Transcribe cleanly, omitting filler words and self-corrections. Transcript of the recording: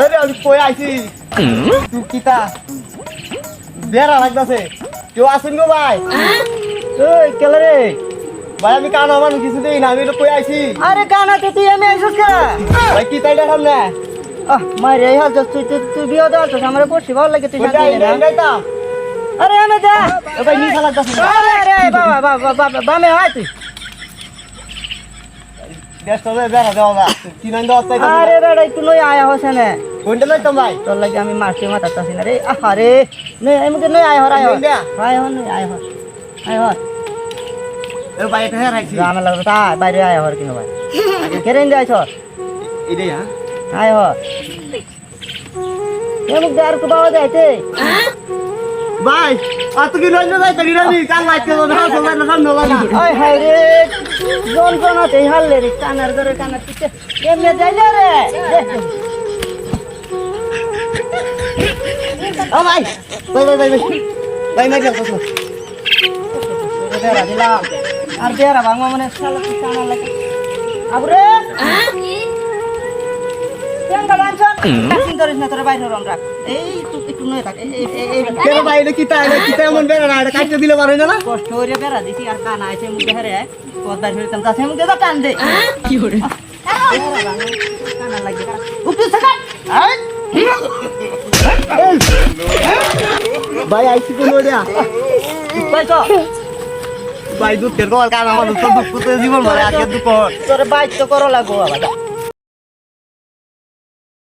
আরে আমি কই আইছি তুই কিতা বেড়া লাগতাছে কেউ আসেন গো ভাই এই কেলে রে ভাই আমি কানা মানুষ কিছু দেই না আমি তো কই আইছি আরে কানা তো তুই আমি আইসস কে ভাই কিতা এটা সামনে মারে এই হাল তুই তুই বিয়ে দাও তো আমার পড়ছি ভালো লাগে তুই ওটা শান্তি এই না না আরে আমি দে এ ভাই নিশা লাগতাছে আরে আরে বাবা বাবা বাবা বামে হয় তুই দেশটা বেড়া দেওয়া না কি নাম দেওয়া তাই আরে বেড়া একটু লই আয়া হসে না কোনটা লই তো ভাই তোর লাগে আমি মারছি মাথা তাছি না রে আরে নে আমি কে নই আয় হর আয় হর আয় হর নই আয় হর আয় হর এ ভাই এটা হ্যাঁ রাখছি আমি লাগবে তা বাইরে আয় হর কিনো ভাই কেরেন যাই ছর এটাই হ্যাঁ আয় হর এমুক দে আর কো বাবা যাইতে ভাই আর তুই লই না যাই তাই রানি কাল লাগতে না হাসো না সামনে লাগা আয় হায় রে যন্ত্রণা তেই হারলে রে কানার ধরে কানার পিছে কেমনে যাইলে রে ও ভাই ভাই ভাই না গেল তো বেড়া দিলাম আর বেড়া ভাঙা মানে শালা কি কানা লাগে আবরে কেমন বানছন চিন্তা করিস না তোর বাইরে রং রাখ এই তুই একটু নয় থাক এই কেন ভাই এটা কিতা এমন বেড়া না এটা কাটতে দিলে পারে না কষ্ট হইরে বেড়া দিছি আর কানা আছে মুখে হারে পর্দা ধরতাম তাছে মুখে দা টান দে কি করে কানা লাগে উঠে থাকা ভাই আইছি কোন ওড়িয়া কইছো ভাই দুধ তেল কল কানা মানুষ তো দুধ পুতে জীবন ভরে আজকে দুপুর তোর বাইক তো করো লাগবো বাবা